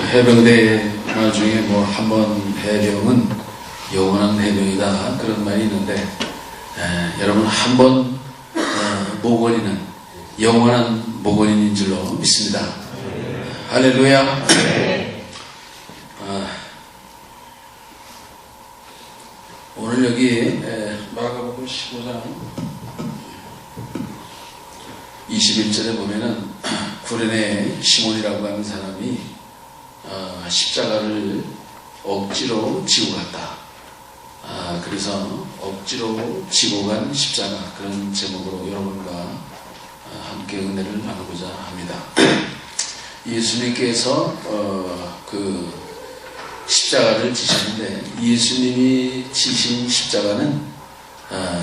해병대 말 중에 뭐 한 번 해병은 영원한 해병이다 그런 말이 있는데 여러분 한 번 모건이는 영원한 모건인 줄로 믿습니다. 할렐루야. 오늘 여기 마가복음 15장 21절에 보면은 구레네 시몬이라고 하는 사람이 십자가를 억지로 지고 갔다. 그래서 억지로 지고 간 십자가, 그런 제목으로 여러분과 함께 은혜를 나누고자 합니다. 예수님께서 그 십자가를 지셨는데, 예수님이 지신 십자가는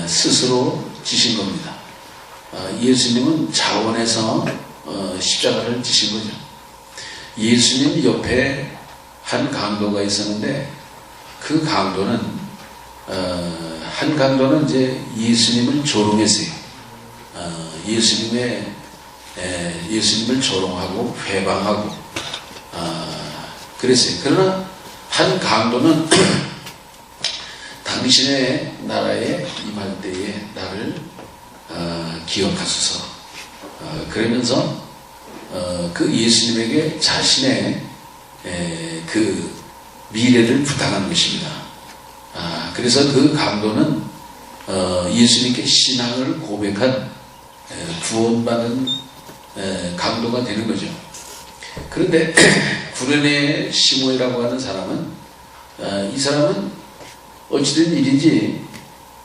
스스로 지신 겁니다. 예수님은 자원해서 십자가를 지신 거죠. 예수님 옆에 한 강도가 있었는데, 그 강도는 한 강도는 이제 예수님을 조롱했어요. 예수님을 조롱하고 회방하고 그랬어요. 그러나 한 강도는 당신의 나라에 임할 때에 나를 기억하소서 그러면서 그 예수님에게 자신의 그 미래를 부탁한 것입니다. 그래서 그 강도는 예수님께 신앙을 고백한 구원받은 강도가 되는 거죠. 그런데 구레네 시몬이라고 하는 사람은 이 사람은 어찌된 일인지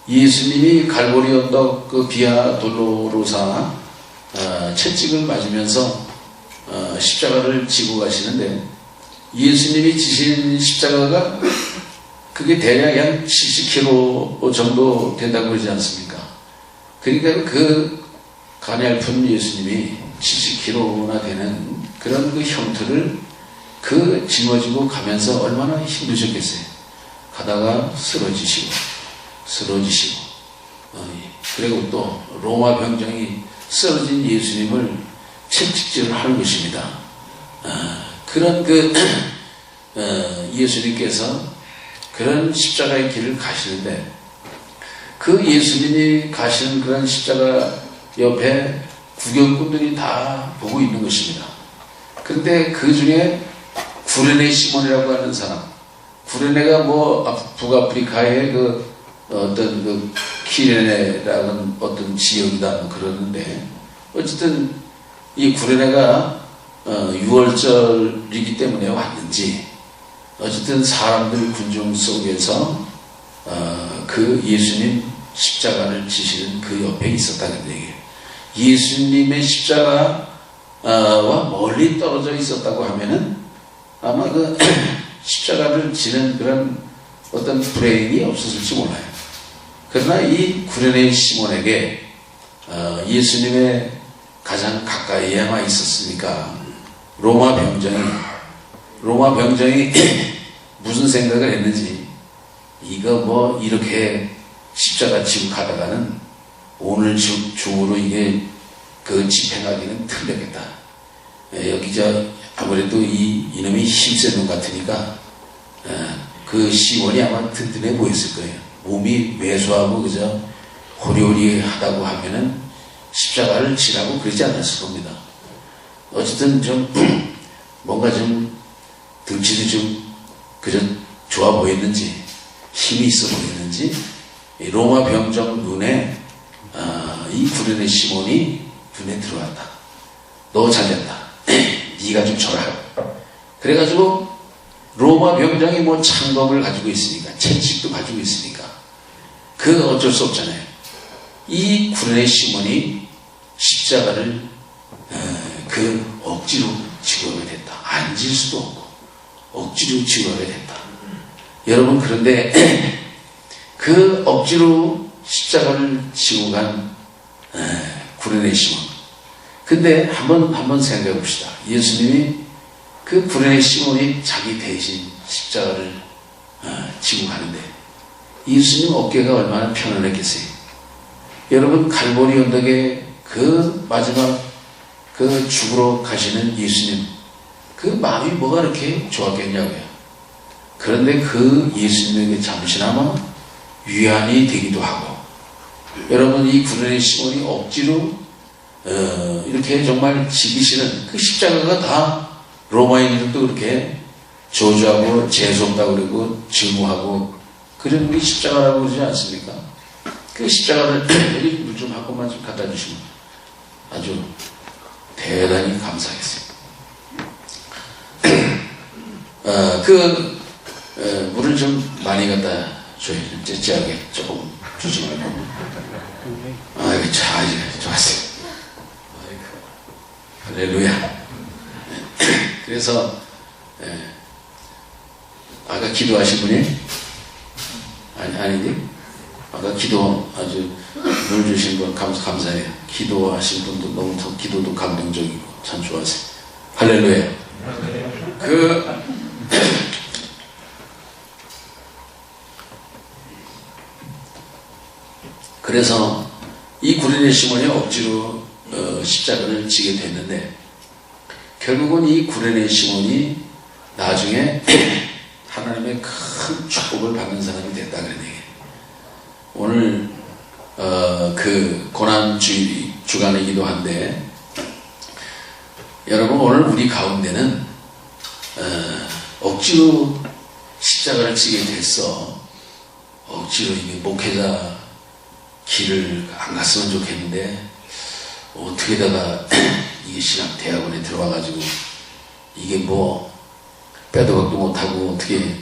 예수님이 갈보리 언덕 그 비아 돌로로사 채찍을 맞으면서 십자가를 지고 가시는데, 예수님이 지신 십자가가 그게 대략 한 70kg 정도 된다고 그러지 않습니까? 그러니까 그 가냘픈 예수님이 70kg나 되는 그런 그 형틀을 그 짊어지고 가면서 얼마나 힘드셨겠어요. 가다가 쓰러지시고 그리고 또 로마 병정이 쓰러진 예수님을 채찍질을 하는 것입니다. 그런 그 예수님께서 그런 십자가의 길을 가시는데, 그 예수님이 가시는 그런 십자가 옆에 구경꾼들이 다 보고 있는 것입니다. 그런데 그 중에 구레네 시몬이라고 하는 사람, 구레네가 뭐 북아프리카의 그 어떤 그 키레네라는 어떤 지역이다 뭐 그러는데, 어쨌든 이 구레네가 6월절이기 때문에 왔는지, 어쨌든 사람들 군중 속에서 그 예수님 십자가를 지시는 그 옆에 있었다는 얘기예요. 예수님의 십자가와 멀리 떨어져 있었다고 하면은 아마 그 십자가를 지는 그런 어떤 브레인이 없었을지 몰라요. 그러나 이 구레네 시몬에게 예수님의 가장 가까이에만 있었으니까 로마 병정이 무슨 생각을 했는지, 이거 뭐 이렇게 십자가 지고 가다가는 오늘 중으로 이게 그 집행하기는 틀렸겠다. 여기 아무래도 이놈이 힘센 놈 같으니까 그 시몬이 아마 든든해 보였을 거예요. 몸이 왜소하고 그저 호리호리하다고 하면은 십자가를 지라고 그러지 않았을 겁니다. 어쨌든 좀 뭔가 좀 등치도 좀 그저 좋아 보였는지, 힘이 있어 보였는지, 로마 병정 눈에 이 구레네 시몬이 눈에 들어왔다. 너 잘됐다. 네가 좀 쳐라. 그래가지고 로마 병정이 뭐 창검을 가지고 있으니까, 채찍도 가지고 있으니까 그 어쩔 수 없잖아요. 이 구레네 시몬이 십자가를 그 억지로 지고 가게 됐다. 앉을 수도 없고 억지로 지고 가게 됐다. 여러분, 그런데 그 억지로 십자가를 지고 간 구레네 시몬, 근데 한번 생각해 봅시다. 예수님이 그 구레네 시몬이 자기 대신 십자가를 지고 가는데 예수님 어깨가 얼마나 편안했겠어요. 여러분, 갈보리 언덕에 그 마지막 그 죽으러 가시는 예수님, 그 마음이 뭐가 그렇게 좋았겠냐고요. 그런데 그 예수님에게 잠시나마 위안이 되기도 하고, 여러분 이 구레네 시몬이 억지로 이렇게 정말 지기 싫은 그 십자가가 다 로마인들도 그렇게 저주하고 재수없다고 그러고 증오하고 그런 게 십자가라고 그러지 않습니까? 그 십자가를 여기 물 좀 한 번만 좀 갖다 주시면 아주 대단히 감사하겠어요. 물을 좀 많이 갖다 줘요. 좀 째째하게 조금 주지 말고. 아이고, 좋았어요. 할렐루야. 그래서, 아까 기도하신 분이? 아니지? 아까 기도 아주 물 주신 분 감사해요. 기도하신 분도 너무 기도도 감동적이고 참 좋았어요. 할렐루야. 그래서 이 구레네 시몬이 억지로 십자가를 지게 됐는데, 결국은 이 구레네 시몬이 나중에 하나님의 큰 축복을 받는 사람이 됐다 그런 얘기예요. 오늘 그 고난 주간이기도 한데, 여러분 오늘 우리 가운데는 억지로 십자가를 지게 됐어. 억지로 이게 목회자 길을 안 갔으면 좋겠는데 어떻게다가 이게 신학 대학원에 들어와가지고 이게 뭐 빼도 박도 못하고 어떻게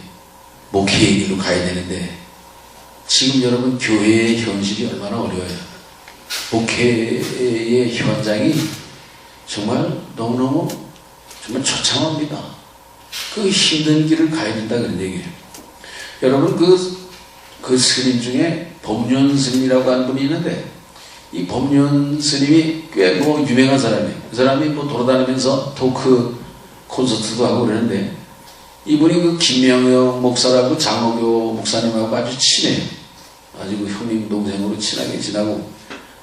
목회의 길로 가야 되는데, 지금 여러분 교회의 현실이 얼마나 어려워요. 목회의 현장이 정말 너무너무 정말 처참합니다. 그 힘든 길을 가야 된다 그런 얘기예요. 여러분 그 스님 중에 법륜 스님이라고 하는 분이 있는데, 이 법륜 스님이 꽤 뭐 유명한 사람이에요. 그 사람이 뭐 돌아다니면서 토크 콘서트도 하고 그러는데, 이분이 그 김명영 목사라고 장로교 목사님하고 아주 친해요. 아주 그 형님 동생으로 친하게 지나고,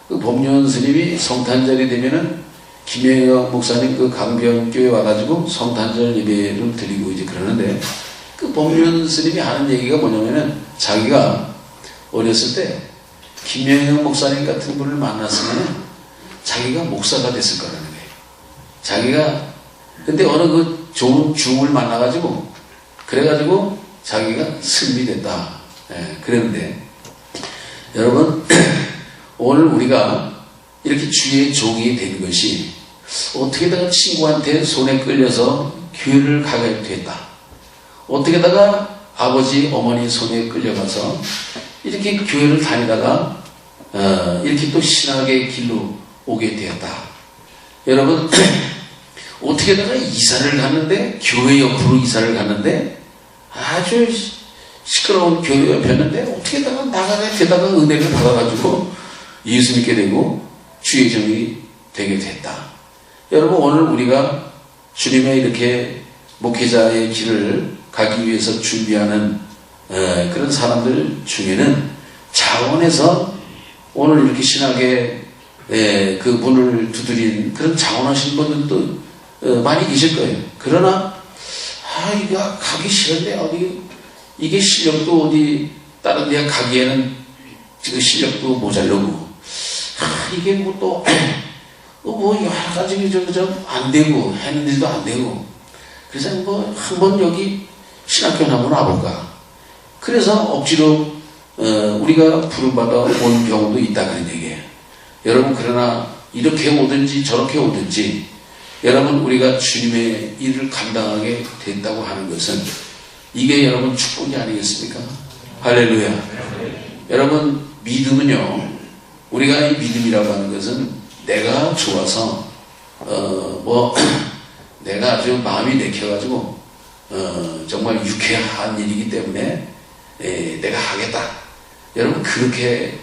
그 법륜 스님이 성탄절이 되면은 김명영 목사님 그 강변교회 와가지고 성탄절 예배를 드리고 이제 그러는데, 그 법륜 스님이 하는 얘기가 뭐냐면은 자기가 어렸을 때 김명영 목사님 같은 분을 만났으면 자기가 목사가 됐을 거라는 거예요. 자기가 근데 어느 그 좋은 중을 만나가지고 그래가지고 자기가 스님이 됐다. 그랬는데, 여러분 오늘 우리가 이렇게 주의 종이 된 것이 어떻게다가 친구한테 손에 끌려서 교회를 가게 됐다. 어떻게다가 아버지 어머니 손에 끌려가서 이렇게 교회를 다니다가 이렇게 또 신학의 길로 오게 되었다. 여러분 어떻게다가 이사를 갔는데, 교회 옆으로 이사를 갔는데 아주 시끄러운 교회 옆이었는데 어떻게다가 나가게 되다가 은혜를 받아가지고 예수 믿게 되고 주의 종이 되게 됐다. 여러분 오늘 우리가 주님의 이렇게 목회자의 길을 가기 위해서 준비하는 그런 사람들 중에는 자원해서 오늘 이렇게 신학의 그 문을 두드린 그런 자원하신 분들도 많이 계실 거예요. 그러나 이거 가기 싫은데 어디 이게 실력도 어디 다른 데 가기에는 지금 실력도 모자르고 이게 뭐 또 뭐 여러 가지 좀 안 되고 했는데도 안 되고, 그래서 뭐 한번 여기 신학교에 한번 와볼까. 그래서 억지로 우리가 부름받아 온 경우도 있다 그런 얘기예요. 여러분 그러나 이렇게 오든지 저렇게 오든지 여러분 우리가 주님의 일을 감당하게 된다고 하는 것은 이게 여러분 축복이 아니겠습니까? 할렐루야. 여러분 믿음은요, 우리가 이 믿음이라고 하는 것은 내가 좋아서 내가 아주 마음이 내켜가지고 정말 유쾌한 일이기 때문에 내가 하겠다. 여러분 그렇게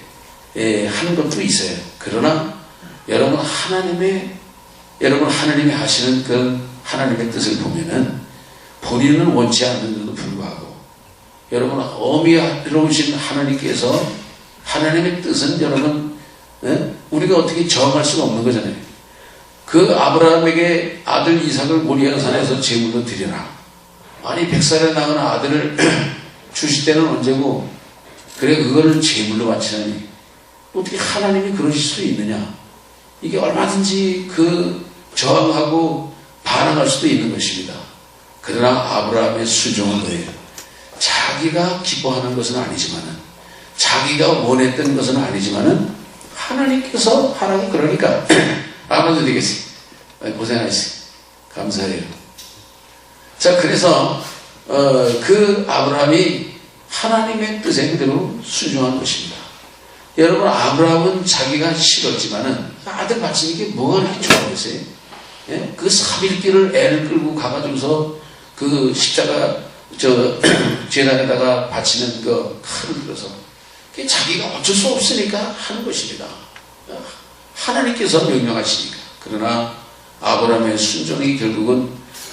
하는 것도 있어요. 그러나 여러분 하나님이 하시는 그 하나님의 뜻을 보면은 본인은 원치 않는데도 불구하고 여러분 어미로우신 하나님께서 하나님의 뜻은 여러분 우리가 어떻게 저항할 수가 없는 거잖아요. 그 아브라함에게 아들 이삭을 모리아 산에서 제물로 드리라. 아니 100살에 낳은 아들을 주실 때는 언제고 그래 그거를 제물로 바치라니 어떻게 하나님이 그러실 수 있느냐. 이게 얼마든지 그 저항하고 반항할 수도 있는 것입니다. 그러나 아브라함의 순종은 뭐예요? 자기가 기뻐하는 것은 아니지만은 자기가 원했던 것은 아니지만은 하나님께서 하라고 그러니까 아멘도 되겠어요. 고생하셨어요. 감사해요. 자, 그래서 그 아브라함이 하나님의 뜻에 그대로 순종한 것입니다. 여러분, 아브라함은 자기가 싫었지만은 아들 바치는 게 뭐가 그렇게 좋아하겠어요? 예? 그 3일길을 애를 끌고 가가지고서 그 십자가 제단에다가 바치는 그 칼을 들어서 그게 자기가 어쩔 수 없으니까 하는 것입니다. 하나님께서 명령하시니까. 그러나 아브라함의 순종이 결국은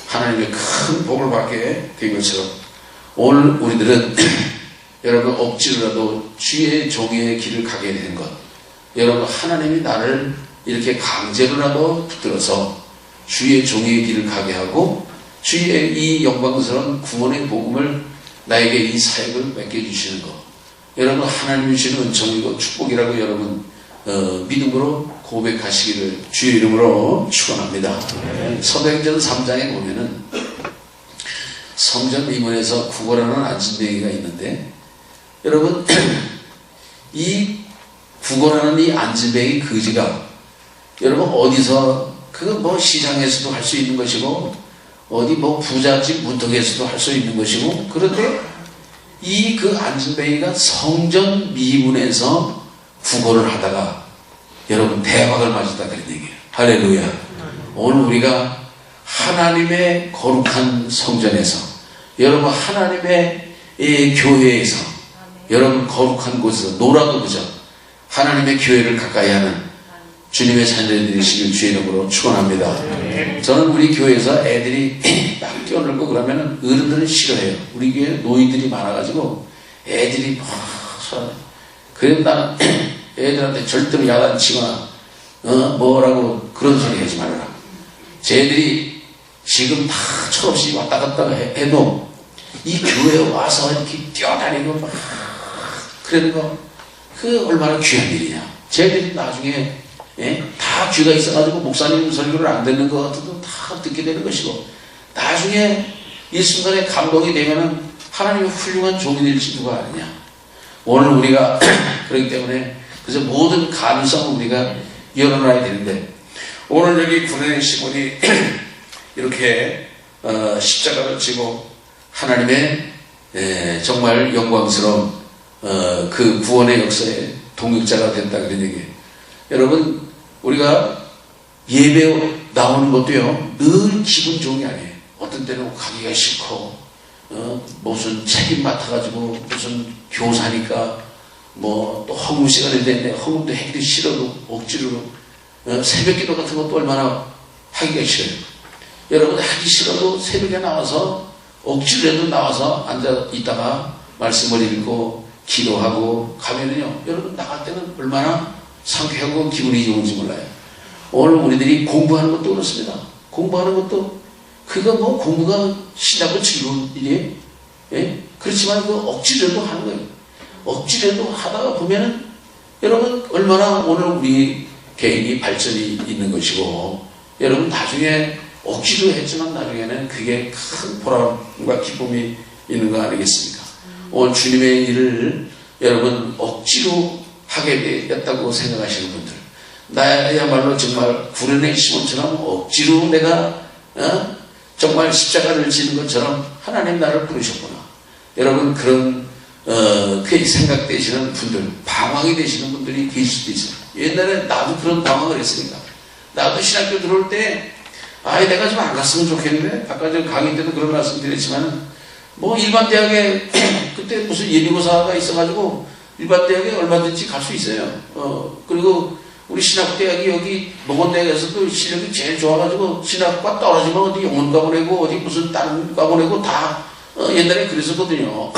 하나님의 큰 복을 받게 된 것처럼 오늘 우리들은 여러분 억지로라도 주의 종의 길을 가게 되는 것, 여러분 하나님이 나를 이렇게 강제로라도 붙들어서 주의 종의 길을 가게 하고 주의 이 영광스러운 구원의 복음을 나에게 이 사역을 맡겨주시는 것, 여러분 하나님이 주시는 은총이고 축복이라고 여러분 믿음으로 고백하시기를 주의 이름으로 축원합니다. 사도행전 3장에 보면은 성전 이문에서 구걸하는 안진뱅이가 있는데 여러분 이 구걸하는 이 안진뱅이 거지가 여러분 어디서 그 뭐 시장에서도 할 수 있는 것이고 어디 뭐 부잣집 문턱에서도 할 수 있는 것이고 그런데 이 그 안진뱅이가 성전 미문에서 구걸을 하다가 여러분 대박을 맞았다 그런 얘기예요. 할렐루야. 오늘 우리가 하나님의 거룩한 성전에서 여러분 하나님의 이 교회에서 여러분 거룩한 곳에서 놀아도 그저 하나님의 교회를 가까이 하는 주님의 자녀들이 되시길 주의 이름으로 축원합니다. 저는 우리 교회에서 애들이 막 뛰어놀고 그러면 어른들은 싫어해요. 우리 교회 노인들이 많아가지고 애들이 막 그래도 나는 애들한테 절대로 야단치거나 뭐라고 그런 소리 하지 말아라. 쟤들이 지금 다 철없이 왔다 갔다 해도 이 교회에 와서 이렇게 뛰어다니고 막 그러는 거 그 얼마나 귀한 일이냐. 쟤들이 나중에 다 귀가 있어가지고 목사님 설교를 안 듣는 것 같아도 다 듣게 되는 것이고 나중에 이 순간에 감동이 되면은 하나님의 훌륭한 종이 될지 누가 아느냐. 오늘 우리가 그렇기 때문에 그래서 모든 가능성을 우리가 열어놔야 되는데 오늘 여기 구레네 시몬이 이렇게 십자가를 지고 하나님의 정말 영광스러운 그 구원의 역사에 동역자가 된다 그런 얘기예요. 여러분 우리가 예배 나오는 것도요 늘 기분 좋은 게 아니에요. 어떤 때는 가기가 싫고 무슨 책임 맡아가지고 무슨 교사니까 뭐 또 허금 시간이 됐네 허금도 하기도 싫어도 억지로 새벽기도 같은 것도 얼마나 하기가 싫어요. 여러분 하기 싫어도 새벽에 나와서 억지로라도 나와서 앉아 있다가 말씀을 읽고 기도하고 가면은요 여러분 나갈 때는 얼마나 상쾌하고 기분이 좋은지 몰라요. 오늘 우리들이 공부하는 것도 그렇습니다. 공부하는 것도 그거 뭐 공부가 신나고 즐거운 일이에요. 예? 그렇지만 그 억지로도 하는 거예요. 억지로도 하다가 보면은 여러분 얼마나 오늘 우리 개인이 발전이 있는 것이고 여러분 나중에 억지로 했지만 나중에는 그게 큰 보람과 기쁨이 있는 거 아니겠습니까? 오늘 주님의 일을 여러분 억지로 하게 되었다고 생각하시는 분들 나야말로 정말 구레네 시몬처럼 억지로 내가 정말 십자가를 지는 것처럼 하나님 나를 부르셨구나. 여러분 그런 그 생각되시는 분들 방황이 되시는 분들이 계실 수도 있어요. 옛날에 나도 그런 방황을 했으니까 나도 신학교 들어올 때 내가 좀 안 갔으면 좋겠는데 아까 저 강의 때도 그런 말씀 드렸지만 뭐 일반 대학에 그때 무슨 예비고사가 있어가지고 일반 대학에 얼마든지 갈 수 있어요. 그리고 우리 신학대학이 여기 노건대학에서도 실력이 제일 좋아가지고 신학과 떨어지면 어디 영문과 보내고 어디 무슨 다른 과 보내고 다 옛날에 그랬었거든요.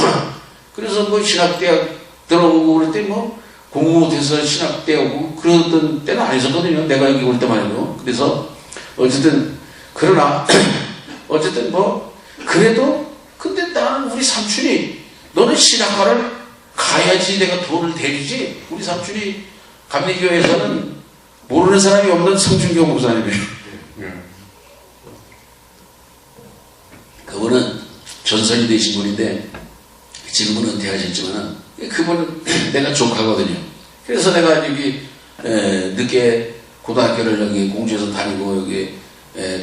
그래서 뭐 신학대학 들어오고 그럴 때 뭐 공부 못해서 신학대학 오고 그러던 때는 아니었거든요. 내가 여기 올 때만 해도. 그래서 어쨌든 그러나 어쨌든 뭐 그래도 근데 나는 우리 삼촌이 너는 신학과를 가야지 내가 돈을 대주지. 우리 삼촌이 감리교회에서는 모르는 사람이 없는 성준교 목사님이에요. 그분은 전설이 되신 분인데 지금은 은퇴하셨지만은 그분은 내가 조카거든요. 그래서 내가 여기 늦게 고등학교를 여기 공주에서 다니고 여기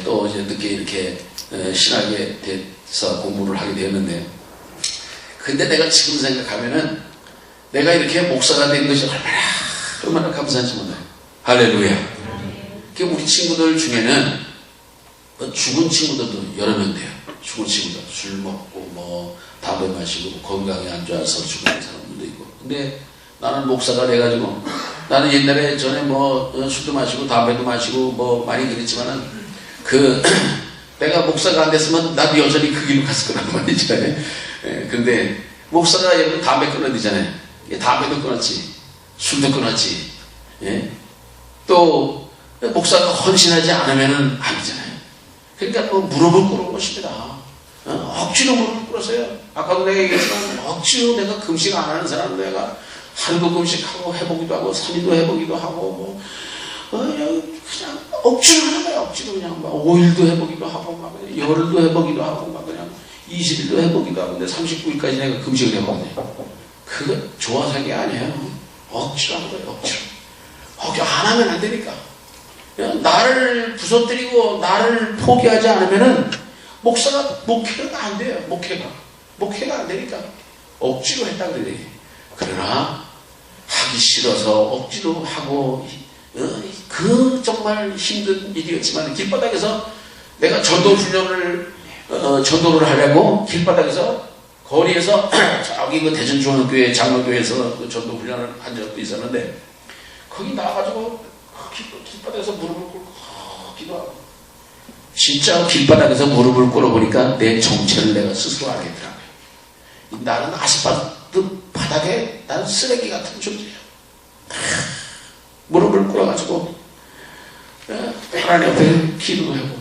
또 이제 늦게 이렇게 신학에 대해서 공부를 하게 되었는데, 근데 내가 지금 생각하면은 내가 이렇게 목사가 된 것이 얼마나 감사한지 몰라요. 할렐루야. 우리 친구들 중에는 죽은 친구들도 여러 명 돼요. 죽은 친구들 술 먹고 뭐 담배 마시고 건강이 안 좋아서 죽는 사람들도 있고. 근데 나는 목사가 돼가지고 나는 옛날에 전에 뭐 술도 마시고 담배도 마시고 뭐 많이 그랬지만은 내가 목사가 안 됐으면 나도 여전히 그 길로 갔을 거란 말이죠. 근데 목사가 여러분 담배 끊어야 되잖아요. 담배도 끊었지, 술도 끊었지. 또 목사가 헌신하지 않으면은 아니잖아요. 그러니까 뭐 무릎을 꿇은 것입니다. 억지로 무릎을 ቁ렀어요. 아까도 내가 얘기했지만 억지로 내가 금식 안 하는 사람은 내가 하루도 금식하고 해보기도 하고 3일도 해보기도 하고 그냥 억지로 하는 거야. 억지로 그냥 막 5일도 해보기도 하고 막 열흘도 해보기도 하고 막 그냥 20일도 해보기도 하고. 근데 39일까지 내가 금식을 해봤네. 그거 좋아서 한 게 아니에요. 억지로 한 거예요. 억지로 안 하면 안 되니까. 나를 부서뜨리고 나를 포기하지 않으면은 목회가 안 돼요. 목회가 안 되니까 억지로 했다 그래요. 그러나 하기 싫어서 억지로 하고 그 정말 힘든 일이었지만 길바닥에서 내가 전도를 하려고 길바닥에서 거리에서 저기 그 대전중앙교회 장로교회에서 그 전도훈련을 한 적도 있었는데 거기 나와가지고 길바닥에서 무릎을 꿇고 기도하고, 진짜 길바닥에서 무릎을 꿇어보니까 내 정체를 내가 스스로 알겠더라고요. 나는 아스팔트 바닥에 나는 쓰레기 같은 존재예요. 무릎을 꿇어가지고 하나님 앞에 기도하고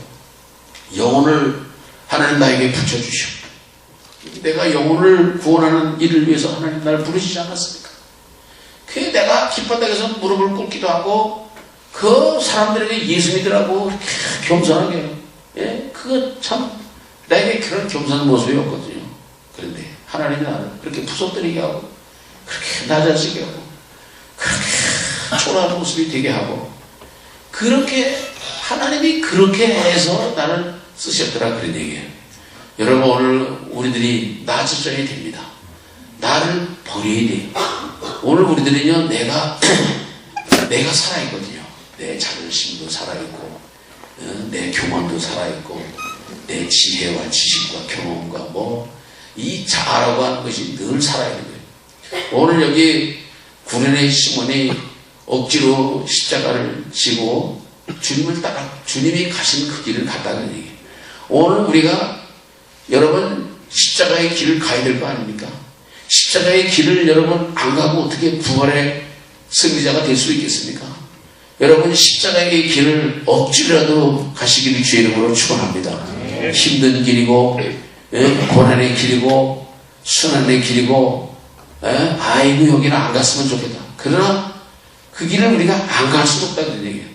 영혼을 하나님 나에게 붙여주시오. 내가 영혼을 구원하는 일을 위해서 하나님 나를 부르시지 않았습니까? 그게 내가 길바닥에서 무릎을 꿇기도 하고 그 사람들에게 예수 믿으라고 겸손하게, 그거 참 나에게 그런 겸손한 모습이 없거든요. 그런데 하나님이 나를 그렇게 부서뜨리게 하고 그렇게 낮아지게 하고 그렇게 초라한 모습이 되게 하고, 그렇게 하나님이 그렇게 해서 나를 쓰셨더라 그런 얘기예요. 여러분, 오늘 우리들이 낮아져야 됩니다. 나를 버려야 돼요. 오늘 우리들은요, 내가 살아있거든요. 내 자존심도 살아있고, 내 교만도 살아있고, 내 지혜와 지식과 경험과 이 자아라고 하는 것이 늘 살아있는 거예요. 오늘 여기 구련의 시몬이 억지로 십자가를 지고 주님을 따라 주님이 가신 그 길을 갔다는 얘기예요. 오늘 우리가 여러분 십자가의 길을 가야 될 거 아닙니까? 십자가의 길을 여러분 안 가고 어떻게 부활의 승리자가 될 수 있겠습니까? 여러분 십자가의 길을 억지로라도 가시기를 주의 이름으로 축원합니다. 힘든 길이고 고난의 길이고 순환의 길이고 아이고 여기는 안 갔으면 좋겠다. 그러나 그 길을 우리가 안 갈 수는 없다 그런 얘기예요.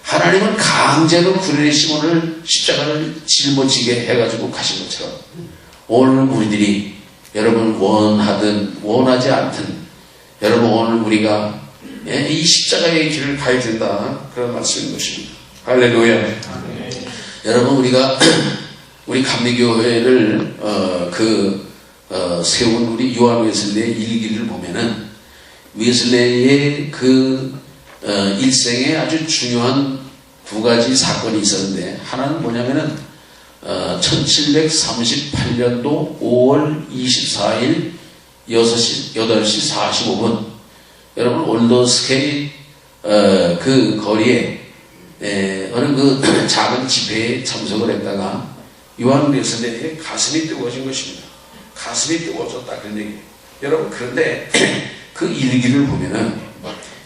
하나님은 강제로 구련의 시몬을 십자가를 짊어지게 해가지고 가신 것처럼 오늘 우리들이 여러분 원하든 원하지 않든 여러분 오늘 우리가 이 십자가의 길을 가야 된다 그런 말씀인 것입니다. 할렐루야. 여러분 우리가 우리 감리교회를 세운 우리 요한 웨슬레의 일기를 보면은 웨슬레의 일생에 아주 중요한 두 가지 사건이 있었는데, 하나는 뭐냐면은 1738년도 5월 24일 8시 45분 여러분 올더스케이 그 거리에 어느 그 작은 집회에 참석을 했다가 요한 웨슬레의 가슴이 뜨거워진 것입니다. 가슴이 뜨거워졌다 그런 얘기예요. 여러분 그런데 그 일기를 보면은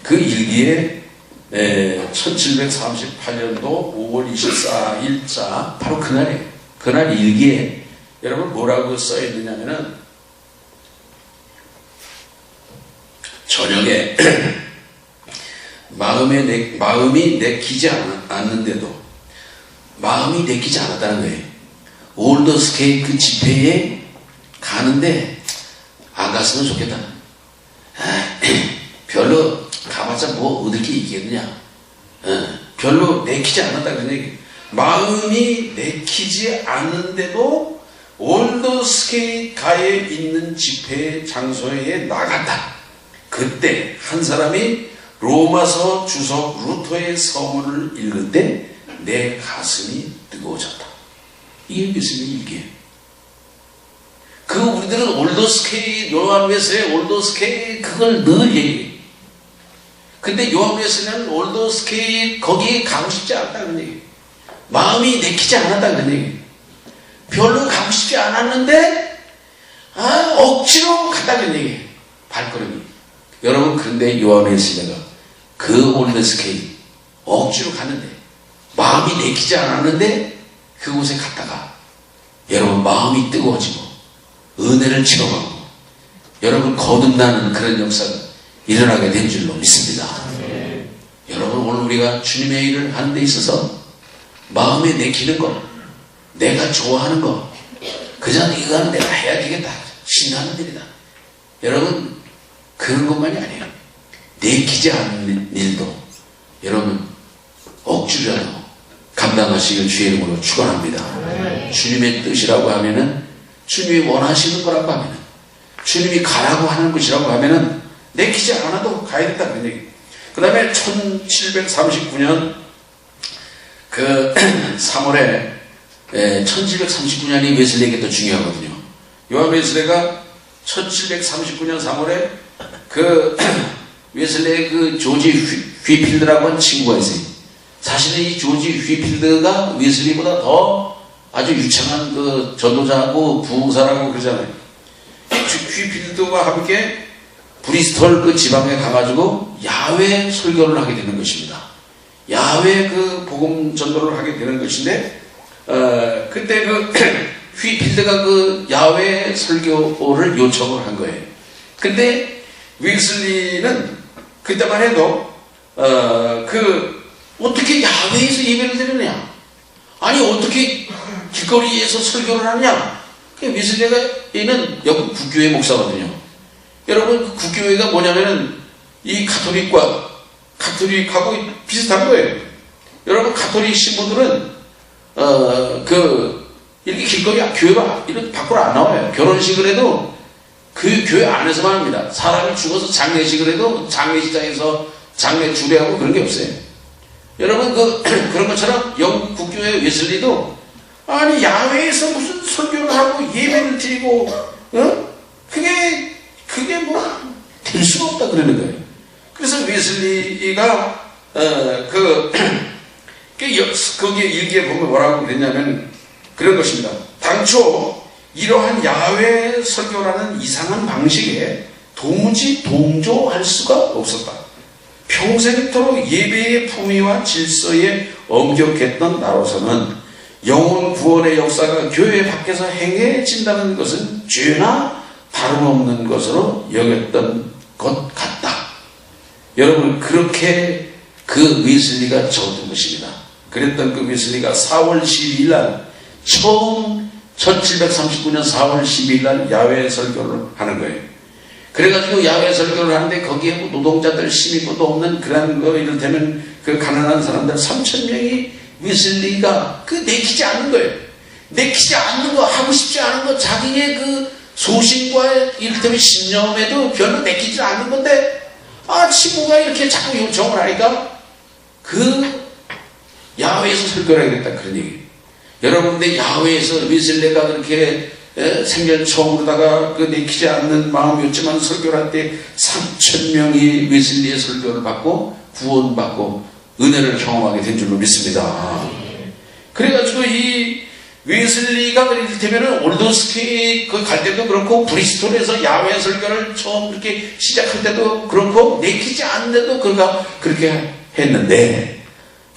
그 일기에 1738년도 5월 24일자 바로 그날이에요. 그날 일기에 여러분 뭐라고 써있느냐면은 저녁에 마음이 내키지 않는데도 마음이 내키지 않았다는 거예요. 올더스케이 그 집회에 가는데 안 갔으면 좋겠다. 별로 가봤자 뭐 얻을 게 있겠느냐. 별로 내키지 않았다 그런 얘기. 마음이 내키지 않는데도 올더스케이 가에 있는 집회 장소에 나갔다. 그때 한 사람이 로마서 주석 루터의 서문을 읽을 때 내 가슴이 뜨거워졌다. 이게 무슨 일기예요? 우리들은 올더스케이, 요한 웨슬레이 올더스케이 그걸 늘 얘기해요. 근데 요한 웨슬레이는 올더스케이 거기에 가고 싶지 않다는 얘기예요. 마음이 내키지 않았다는 얘기예요. 별로 가고 싶지 않았는데 억지로 갔다는 얘기예요. 발걸음이. 여러분 그런데 요한 웨슬레이가 그 올더스케이 억지로 갔는데 마음이 내키지 않았는데 그곳에 갔다가 여러분 마음이 뜨거워지고 은혜를 체험하고 여러분 거듭나는 그런 역사가 일어나게 된 줄로 믿습니다. 여러분 오늘 우리가 주님의 일을 하는 데 있어서 마음에 내키는 것, 내가 좋아하는 것, 그저 이거는 내가 해야 되겠다 신나는 일이다. 여러분 그런 것만이 아니에요. 내키지 않는 일도 여러분 억지로라도 감당하시길 주의 이름으로 축원합니다. 주님의 뜻이라고 하면은 주님이 원하시는 거라고 하면은 주님이 가라고 하는 것이라고 하면은 내키지 않아도 가야 된다 그런 얘기. 그 다음에 1739년 그 3월에 1739년이 웨슬레이에게 더 중요하거든요. 요한 웨슬레이가 1739년 3월에 그 웨슬레이 그 조지 휘필드라고 하는 친구가 있어요. 사실은 이 조지 휘필드가 웨슬리보다 더 아주 유창한 그 전도자하고 부흥사라고 그러잖아요. 휘필드와 함께 브리스톨 그 지방에 가가지고 야외 설교를 하게 되는 것입니다. 야외 그 복음 전도를 하게 되는 것인데, 그때 그 휘필드가 그 야외 설교를 요청을 한 거예요. 근데 웨슬리는 그때만 해도 어떻게 야외에서 예배를 드리느냐? 아니 어떻게 길거리에서 설교를 하느냐? 웨슬리가 얘는 영국 국교회 목사거든요. 여러분 그 국교회가 뭐냐면은 이 가톨릭하고 비슷한 거예요. 여러분 가톨릭 신부들은 이렇게 길거리 교회가 이렇게 밖으로 안 나와요. 결혼식을 해도 그 교회 안에서만 합니다. 사람이 죽어서 장례식을 해도 장례식장에서 장례 주례하고 그런 게 없어요. 여러분 그런 것처럼 영국 국교회 웨슬리도 아니 야외에서 무슨 설교를 하고 예배를 드리고 그게 뭐 될 수가 없다 그러는 거예요. 그래서 웨슬리가 거기에 일기에 보면 뭐라고 그랬냐면 그런 것입니다. 당초 이러한 야외 설교라는 이상한 방식에 도무지 동조할 수가 없었다. 평생토록 예배의 품위와 질서에 엄격했던 나로서는 영혼 구원의 역사가 교회 밖에서 행해진다는 것은 죄나 다름없는 것으로 여겼던 것 같다. 여러분 그렇게 그 웨슬리가 적었던 것입니다. 그랬던 그 웨슬리가 4월 12일 날 처음 1739년 4월 12일 날 야외 설교를 하는 거예요. 그래가지고 야외 설교를 하는데 거기에 뭐 노동자들 시민권도 없는 그런 거 이를테면 그 가난한 사람들 3,000명이 웨슬리가 내키지 않는 거예요. 내키지 않는 거, 하고 싶지 않은 거, 자기의 그 소신과 이를테면 신념에도 별로 내키지 않는 건데 친구가 이렇게 자꾸 요청을 하니까 야외에서 설교를 해야겠다 그런 얘기예요. 여러분 근데 야외에서 웨슬리가 그렇게 생전 처음으로다가 내키지 않는 마음이었지만 설교를 할 때 3,000명이 웨슬리의 설교를 받고 구원받고 은혜를 경험하게 된 줄로 믿습니다. 그래가지고 이 웨슬리가 이를테면 올더스케이 갈 때도 그렇고 브리스톨에서 야외 설교를 처음 그렇게 시작할 때도 그렇고 내키지 않는데도 그렇게 했는데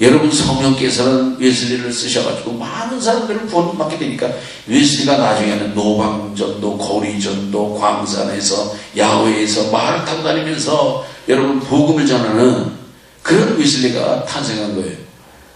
여러분 성령께서는 웨슬리를 쓰셔가지고 많은 사람들을 구원받게 되니까 웨슬리가 나중에는 노방전도, 고리전도, 광산에서, 야외에서 말을 타고 다니면서 여러분 복음을 전하는 그런 웨슬리가 탄생한 거예요.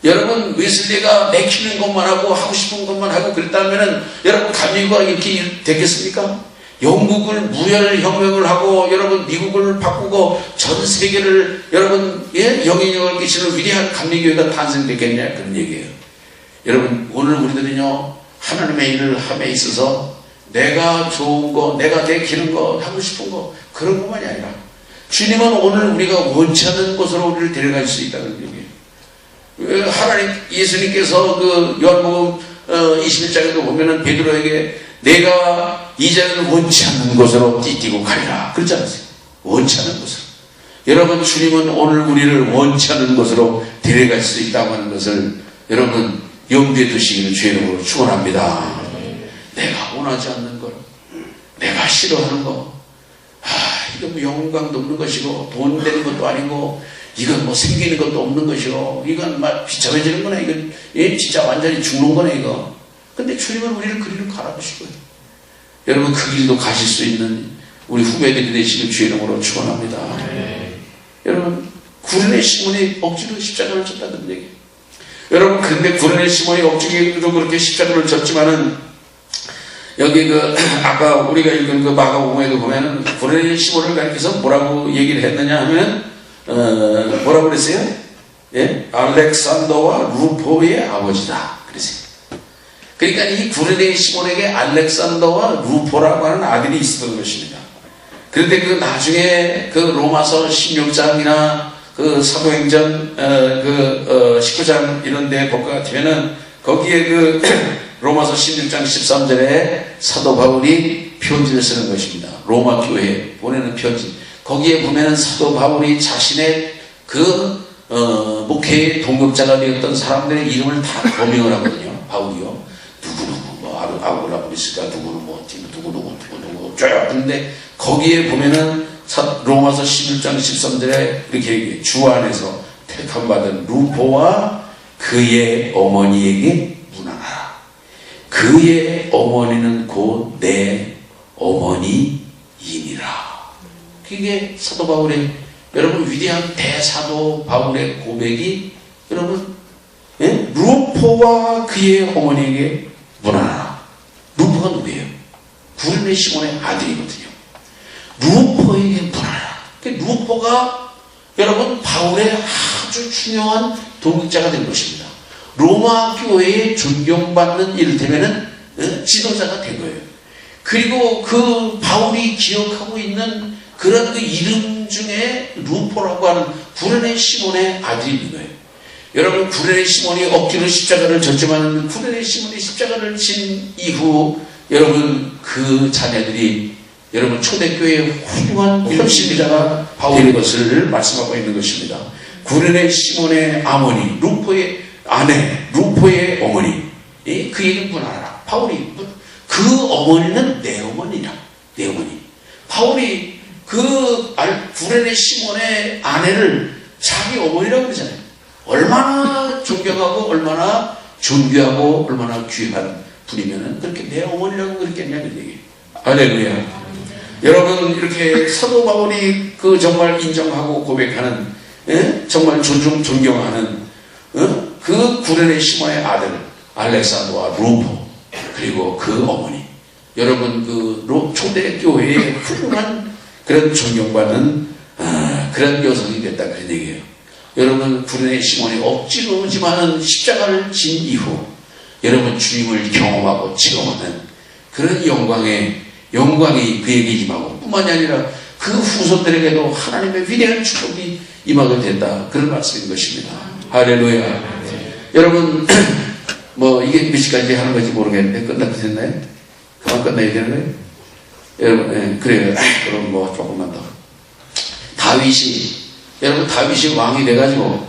여러분 웨슬리가 내키는 것만 하고 싶은 것만 하고 그랬다면은 여러분 감리교가 이렇게 됐겠습니까? 영국을 무혈혁명을 하고 여러분 미국을 바꾸고 전 세계를 여러분 영향력을 끼치는 위대한 감리교회가 탄생됐겠냐 그런 얘기예요. 여러분 오늘 우리들은요 하나님의 일을 함에 있어서 내가 좋은 거, 내가 내키는 거, 하고 싶은 거 그런 것만이 아니라 주님은 오늘 우리가 원치 않는 곳으로 우리를 데려갈 수 있다는 얘기예요. 하나님 예수님께서 그 요한복음 21장에도 보면은 베드로에게 내가 이제는 원치 않는 곳으로 뛰고 가리라 그렇지 않으세요? 원치 않는 곳으로. 여러분 주님은 오늘 우리를 원치 않는 곳으로 데려갈 수 있다고 하는 것을 여러분 염두에 두시기를 주의 이름으로 축원합니다. 내가 원하지 않는 것, 내가 싫어하는 것, 이건 뭐 영광도 없는 것이고 돈 되는 것도 아니고 이건 뭐 생기는 것도 없는 것이고 이건 막 비참해지는 거네. 이건 진짜 완전히 죽는 거네 이거. 근데 주님은 우리를 그 길로 가라보시고요. 여러분 그 길도 가실 수 있는 우리 후배들이 되시길 주의 이름으로 축원합니다. 여러분 구레네 시몬이 억지로 십자가를 졌다는 얘기. 여러분 그런데 구레네 시몬이 억지로 그렇게 십자가를 졌지만은 여기 그 아까 우리가 읽은 그 마가복음에도 보면은 구레네 시몬을 가리켜서 뭐라고 얘기를 했느냐 하면 뭐라고 그랬어요? 예? 알렉산더와 루포의 아버지다 그랬어요. 그러니까 이 구레네 시몬에게 알렉산더와 루포라고 하는 아들이 있었던 것입니다. 그런데 그 나중에 그 로마서 16장이나 그 사도행전 19장 이런 데 볼 것 같으면은 거기에 그 로마서 16장 13절에 사도 바울이 편지를 쓰는 것입니다. 로마 교회에 보내는 편지. 거기에 보면은 사도 바울이 자신의 그 목회의 동역자가 되었던 사람들의 이름을 다 범용을 하거든요. 바울이요. 누구누구 뭐 아브라브리스가 누구누구 누구누구 쭉 하는데 거기에 보면은 로마서 11장 13절에 이렇게 얘기해요. 주 안에서 택함받은 루포와 그의 어머니에게 문안하라. 그의 어머니는 곧 내 어머니이니라. 그게 사도 바울의 여러분 위대한 대사도 바울의 고백이 여러분 루포와 그의 어머니에게 문안하라. 루포가 누구예요? 구레네 시몬의 아들이거든요. 루포에게 문안하라. 루포가 여러분 바울의 아주 중요한 동역자가 된 것입니다. 로마 교회에 존경받는 이를테면은 지도자가 된 거예요. 그리고 그 바울이 기억하고 있는 그런 그 이름 중에 루포라고 하는 구레네 시몬의 아들이 있는 거예요. 여러분 구레네 시몬이 억지로 십자가를 졌지만 구레네 시몬이 십자가를 진 이후 여러분 그 자녀들이 여러분 초대교회의 훌륭한 혁신자가 바울의 것을 말씀하고 있는 것입니다. 구레네 시몬의 어머니 루포의 아내 루포의 어머니 그 얘기는 문안하라. 바울이 그 어머니는 내 어머니라. 내 어머니. 바울이 그 구레네 시몬의 아내를 자기 어머니라고 그러잖아요. 얼마나 존경하고 얼마나 존귀하고 얼마나 귀한 분이면은 그렇게 내 어머니라고 그랬겠냐는 얘기. 할렐루야. 여러분 이렇게 사도 바울이 그 정말 인정하고 고백하는 정말 존경하는 그 구레네 시몬의 아들 알렉산더와 루포 그리고 그 어머니 여러분 그 초대교회의 훌륭한 그런 존경받는 그런 여성이 됐다 그런 얘기예요. 여러분 구레네 시몬이 억지로지만은 십자가를 진 이후 여러분 주님을 경험하고 체험하는 그런 영광이 그에게 임하고 뿐만이 아니라 그 후손들에게도 하나님의 위대한 축복이 임하게 된다. 그런 말씀인 것입니다. 할렐루야. 여러분 뭐 이게 몇 시까지 하는 건지 모르겠는데 끝났나요? 그만 끝나야 되는 거예요? 여러분 그래요. 그럼 뭐 조금만 더. 여러분 다윗이 왕이 돼가지고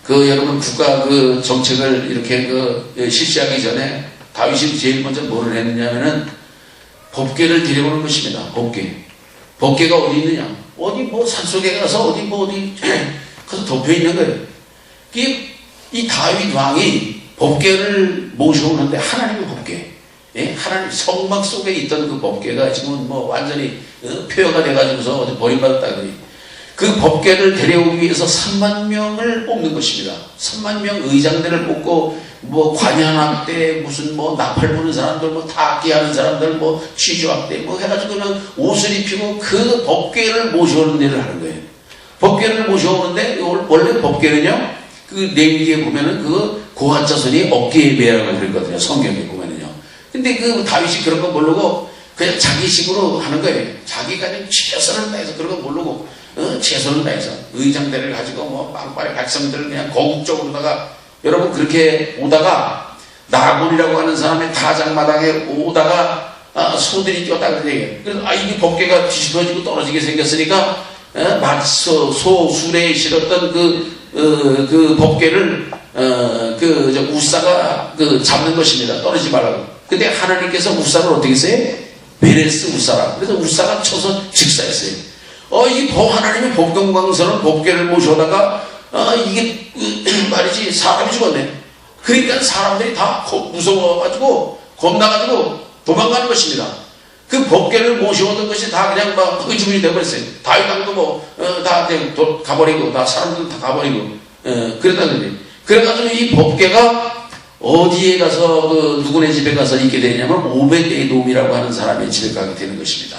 그 여러분 국가 그 정책을 이렇게 실시하기 전에 다윗이 제일 먼저 뭐를 했느냐면은 법궤를 들여오는 것입니다. 법궤가 어디 있느냐? 어디 뭐 산속에 가서 어디 그래서 덮여 있는 거예요. 이 다윗 왕이 법궤를 모셔오는데 하나님의 법궤, 예? 하나님 성막 속에 있던 그 법궤가 지금은 뭐 완전히 폐허가 돼가지고서 어디 버림받았다 그러니 그 법궤를 데려오기 위해서 3만 명을 뽑는 것입니다. 3만 명 의장들을 뽑고 뭐 관현악 때 무슨 뭐 나팔 부는 사람들 뭐 타악기하는 사람들 뭐 취조학 때 뭐 해가지고는 옷을 입히고 그 법궤를 모셔오는 일을 하는 거예요. 법궤를 모셔오는데 원래 법궤는요 그 레위기에 보면은 그 고한 자손이 어깨에 매라고 그랬거든요. 성경에 보면은요. 근데 그 다윗이 그런 거 모르고 그냥 자기식으로 하는 거예요. 자기가 최선을 다해서 그런 거 모르고 최선을 다해서 의장대를 가지고 뭐 빵빠레 백성들을 그냥 거국적으로다가 여러분 그렇게 오다가 나곤이라고 하는 사람의 타작마당에 오다가 소들이 뛰었다 그래요. 그래서 이게 법궤가 뒤집어지고 떨어지게 생겼으니까 소술에 실었던 그 법궤를 우사가 잡는 것입니다. 떨어지지 말라고. 근데 하나님께서 우사를 어떻게 했어요? 베레스 우사라. 그래서 우사가 쳐서 직사했어요. 이 하나님의 법경광스러운 법궤를 모셔다가 이게 말이지 사람이 죽었네. 그러니까 사람들이 다 무서워가지고 겁나가지고 도망가는 것입니다. 그 법궤를 모셔오던 것이 다 그냥 막 흐지부지 되어버렸어요. 다윗 왕도 다 그냥 가버리고 다 사람들 다 가버리고 그랬다 그러지. 그래가지고 이 법궤가 어디에 가서 누구네 집에 가서 있게 되냐면 오벳에돔이라고 하는 사람의 집에 가게 되는 것입니다.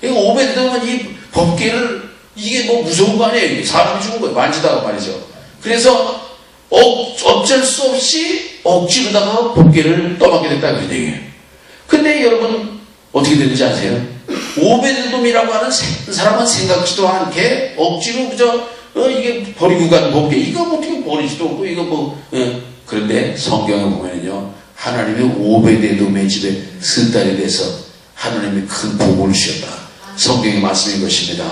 오벳에돔은 이 법궤를 이게 뭐 무서운 거 아니에요. 사람이 죽은 거예요. 만지다가 말이죠. 그래서 어쩔 수 없이 억지로다가 법궤를 떠맡게 됐다 그런 얘기예요. 근데 여러분 어떻게 되는지 아세요? 오벳에돔이라고 하는 사람은 생각지도 않게 억지로 그저 이게 버리고 간 법궤 이거 어떻게 버리지도 않고 이거 그런데 성경에 보면은요 하나님이 오벳에돔의 집에 스 달이 돼서 하나님이 큰 복을 주셨다. 성경의 말씀인 것입니다.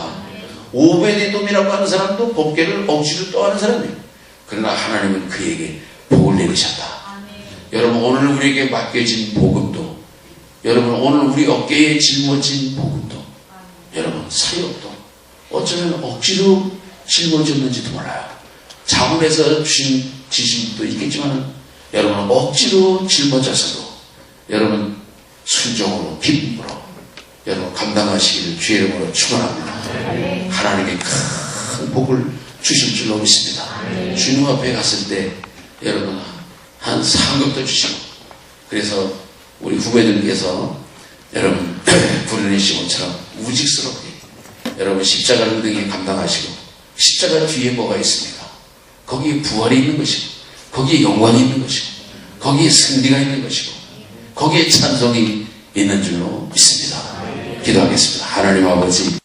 오벳에돔이라고 하는 사람도 법궤를 억지로 떠하는 사람이에요. 그러나 하나님은 그에게 복을 내리셨다. 여러분 오늘 우리에게 맡겨진 복음도 여러분 오늘 우리 어깨에 짊어진 복음도 여러분 사역도 어쩌면 억지로 짊어졌는지도 몰라요. 자문해서 주신 지식도 있겠지만 여러분 억지로 짊어져서도 여러분 순종으로 기쁨으로 여러분 감당하시기를 주의 이름으로 축원합니다. 하나님의 큰 복을 주실 줄로 믿습니다. 주님 앞에 갔을 때 여러분 한 상급도 주시고 그래서 우리 후배들께서 여러분 부르내신 것처럼 우직스럽게 여러분 십자가를 등에 감당하시고 십자가 뒤에 뭐가 있습니까? 거기에 부활이 있는 것이고 거기에 영광이 있는 것이고 거기에 승리가 있는 것이고 거기에 찬송이 있는 줄로 믿습니다. 기도하겠습니다. 하나님 아버지